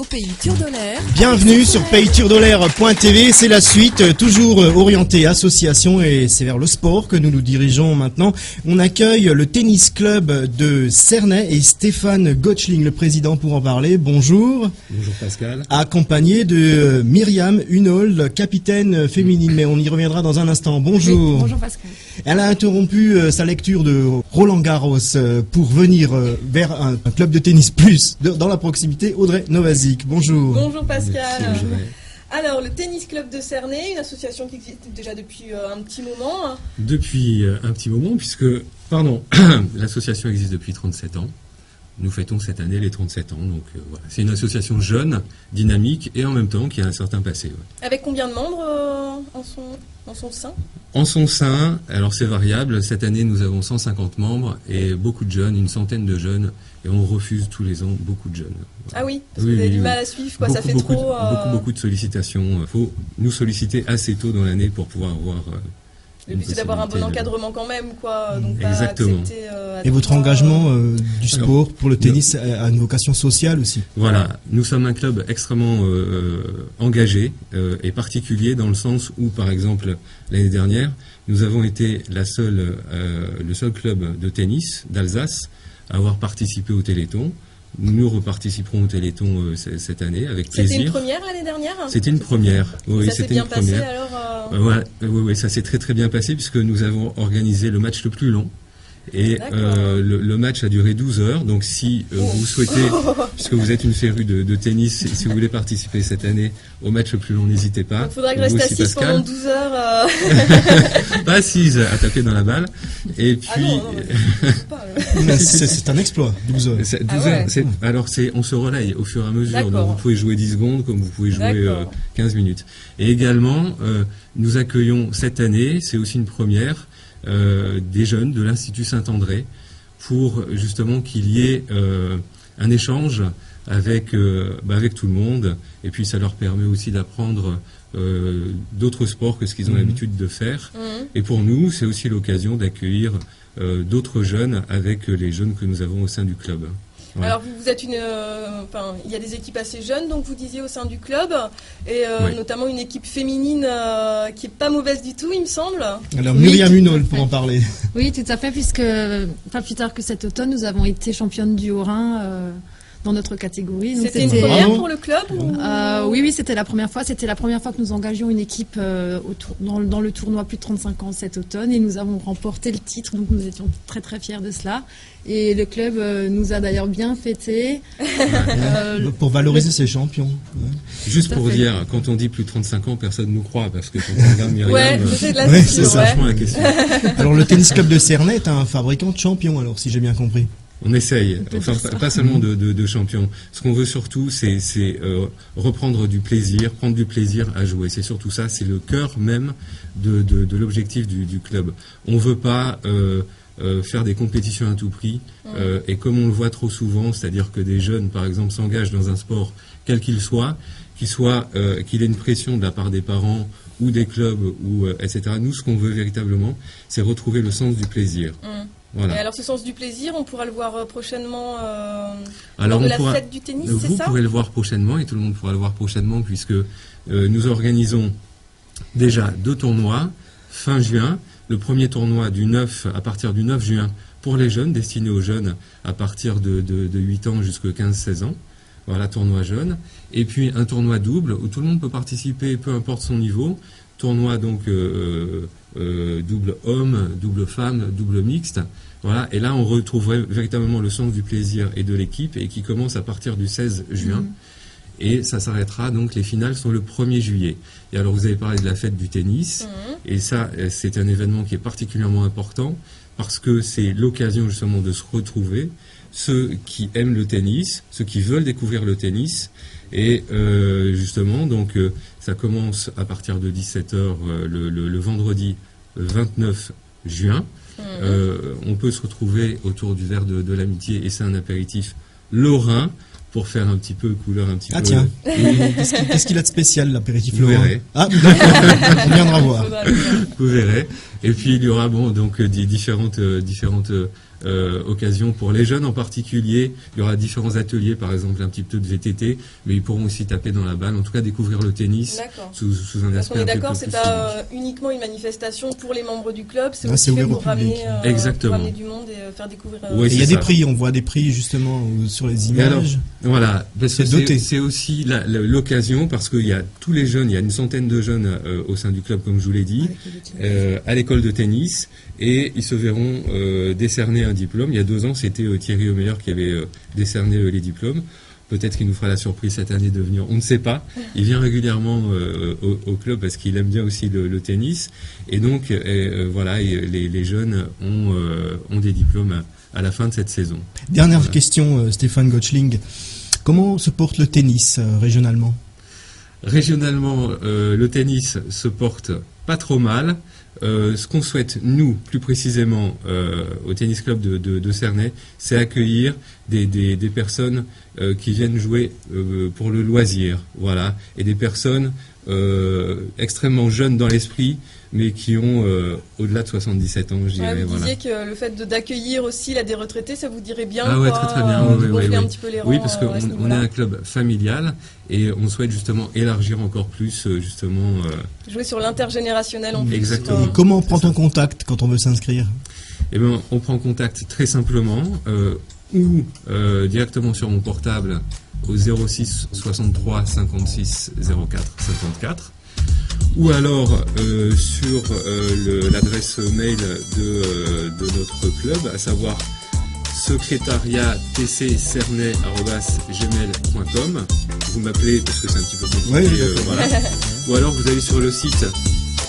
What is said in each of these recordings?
Pays Turdolaire. Bienvenue sur payturdolaire.tv, c'est la suite, toujours orientée association et c'est vers le sport que nous nous dirigeons maintenant. On accueille le tennis club de Cernay et Stéphane Gottschling, le président, pour en parler. Bonjour. Bonjour Pascal. Accompagné de Myriam Hunold, capitaine féminine, mais on y reviendra dans un instant. Bonjour. Oui, bonjour Pascal. Elle a interrompu sa lecture de Roland Garros pour venir vers un club de tennis plus dans la proximité. Audrey Novazic, bonjour. Bonjour Pascal. Merci, Alors, le tennis club de Cernay, une association qui existe déjà depuis un petit moment. Depuis un petit moment, puisque, l'association existe depuis 37 ans. Nous fêtons cette année les 37 ans, donc voilà. C'est une association jeune, dynamique et en même temps qui a un certain passé. Ouais. Avec combien de membres en son sein? En son sein, alors c'est variable, cette année nous avons 150 membres et beaucoup de jeunes, une centaine de jeunes, et on refuse tous les ans beaucoup de jeunes. Voilà. Ah oui, parce que vous avez du mal à suivre, quoi. Ça fait beaucoup, trop... beaucoup de sollicitations. Il faut nous solliciter assez tôt dans l'année pour pouvoir avoir... Le but, c'est d'avoir un bon encadrement quand même, quoi. Donc Exactement. Pas accepter, et votre engagement du sport pour le tennis a une vocation sociale aussi. Voilà, nous sommes un club extrêmement engagé et particulier dans le sens où, par exemple, l'année dernière, nous avons été le seul club de tennis d'Alsace à avoir participé au Téléthon. Nous reparticiperons au Téléthon cette année avec plaisir. C'était une première l'année dernière? C'était une première. Oui, c'était une première. Ça s'est bien passé alors Oui, ça s'est très très bien passé puisque nous avons organisé le match le plus long. Et le match a duré 12 heures, donc si vous souhaitez, puisque vous êtes une férue de tennis, si vous voulez participer cette année au match le plus long, n'hésitez pas. Il faudra que je reste assise pendant 12 heures. Pas assise, à taper dans la balle. Et puis... c'est un exploit, 12 heures. 12 heures, alors on se relaye au fur et à mesure, donc vous pouvez jouer 10 secondes comme vous pouvez jouer 15 minutes. Et également, nous accueillons cette année, c'est aussi une première, des jeunes de l'Institut Saint-André pour justement qu'il y ait un échange avec tout le monde, et puis ça leur permet aussi d'apprendre d'autres sports que ce qu'ils ont l'habitude de faire. Et pour nous, c'est aussi l'occasion d'accueillir d'autres jeunes avec les jeunes que nous avons au sein du club. Ouais. Alors vous êtes il y a des équipes assez jeunes, donc vous disiez au sein du club, et notamment une équipe féminine qui est pas mauvaise du tout, il me semble. Alors Myriam Hunold pour en parler. Oui, tout à fait, puisque pas plus tard que cet automne, nous avons été championnes du Haut-Rhin dans notre catégorie. C'était une première pour le club Oui, c'était la première fois. C'était la première fois que nous engagions une équipe dans le tournoi plus de 35 ans cet automne, et nous avons remporté le titre, donc nous étions très très fiers de cela. Et le club nous a d'ailleurs bien fêté. Pour valoriser ses champions. Juste pour dire, quand on dit plus de 35 ans, personne ne nous croit, parce que quand on regarde Myriam, c'est vachement la question. Alors le tennis club de Cernay est un fabricant de champions, alors si j'ai bien compris. On essaye, enfin pas seulement de champions. Ce qu'on veut surtout, c'est reprendre du plaisir, prendre du plaisir à jouer. C'est surtout ça, c'est le cœur même de l'objectif du club. On veut pas faire des compétitions à tout prix, et comme on le voit trop souvent, c'est-à-dire que des jeunes, par exemple, s'engagent dans un sport quel qu'il soit, qu'il ait une pression de la part des parents ou des clubs, etc. Nous, ce qu'on veut véritablement, c'est retrouver le sens du plaisir. Voilà. Et alors ce sens du plaisir, on pourra le voir prochainement lors de la fête du tennis, c'est ça? Vous pourrez le voir prochainement, et tout le monde pourra le voir prochainement, puisque nous organisons déjà 2 tournois fin juin. Le premier tournoi à partir du 9 juin pour les jeunes, destiné aux jeunes à partir de 8 ans jusqu'à 15-16 ans. Voilà, tournoi jeune. Et puis un tournoi double où tout le monde peut participer, peu importe son niveau. Tournoi donc double homme, double femme, double mixte. Voilà, et là on retrouverait véritablement le sens du plaisir et de l'équipe, et qui commence à partir du 16 juin. Et ça s'arrêtera, donc les finales sont le 1er juillet. Et alors vous avez parlé de la fête du tennis, et ça c'est un événement qui est particulièrement important, parce que c'est l'occasion justement de se retrouver, ceux qui aiment le tennis, ceux qui veulent découvrir le tennis, et justement donc ça commence à partir de 17h le vendredi 29 juin. On peut se retrouver autour du verre de l'amitié, et c'est un apéritif lorrain, pour faire un petit peu couleur un petit peu. Ah tiens, qu'est-ce qu'il a de spécial l'apéritif Vous Laurent? verrez. Ah, d'accord, on viendra voir. Vous verrez. Et puis il y aura donc différentes occasions pour les jeunes en particulier. Il y aura différents ateliers, par exemple un petit peu de VTT, mais ils pourront aussi taper dans la balle, en tout cas découvrir le tennis sous un Donc aspect on est un peu d'accord, plus c'est ludique. pas uniquement une manifestation pour les membres du club, c'est Ah, aussi c'est fait ouvert pour au public. ramener, Exactement. pour ramener du monde et faire découvrir. Oui, Et il y a c'est des ça. prix, on voit des prix justement sur les Et alors, images. voilà, parce que C'est doté. c'est aussi l'occasion, parce qu'il y a tous les jeunes, il y a une centaine de jeunes au sein du club, comme je vous l'ai dit, à l'école de tennis, et ils se verront décerner un diplôme. Il y a 2 ans, c'était Thierry Omeyer qui avait décerné les diplômes. Peut-être qu'il nous fera la surprise cette année de venir, on ne sait pas. Il vient régulièrement au club parce qu'il aime bien aussi le tennis. Et donc, voilà, les jeunes ont des diplômes à la fin de cette saison. Dernière Voilà. question, Stéphane Gottschling. Comment se porte le tennis régionalement? Régionalement, le tennis se porte pas trop mal. Ce qu'on souhaite, nous, plus précisément, au tennis club de Cernay, c'est accueillir des personnes qui viennent jouer pour le loisir, voilà, et des personnes extrêmement jeunes dans l'esprit, mais qui ont au-delà de 77 ans, je dirais. Vous Voilà. disiez que le fait d'accueillir aussi des retraités, ça vous dirait bien. Ah ouais, quoi, très très bien. de Oui, gonfler oui, un oui. petit peu les rangs. Oui, parce à ce qu'on est niveau-là. un club familial et on souhaite justement élargir encore plus, justement. Jouer sur l'intergénérationnel en plus. Exactement. Et comment prend-on contact quand on veut s'inscrire? Eh ben, on prend contact très simplement ou directement sur mon portable au 06 63 56 04 54 ou alors sur l'adresse mail de notre club, à savoir secrétariat@tccernay@gmail.com. Vous m'appelez parce que c'est un petit peu compliqué. Oui, d'accord. Voilà. Ou alors vous allez sur le site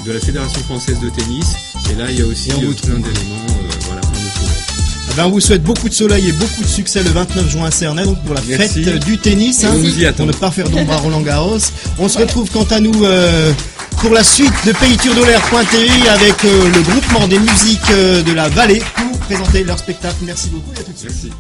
de la Fédération française de tennis et là il y a aussi Et on vous plein d'éléments voilà, pour nous trouver. Eh ben, on vous souhaite beaucoup de soleil et beaucoup de succès le 29 juin à Cernay, donc pour la Merci. fête du tennis. On vous y attend. Pour ne pas faire d'ombre à Roland Garros. On se retrouve quant à nous pour la suite de PayTurDolaire.tv avec le groupement des musiques de la vallée pour présenter leur spectacle. Merci beaucoup et à tout de suite. Merci.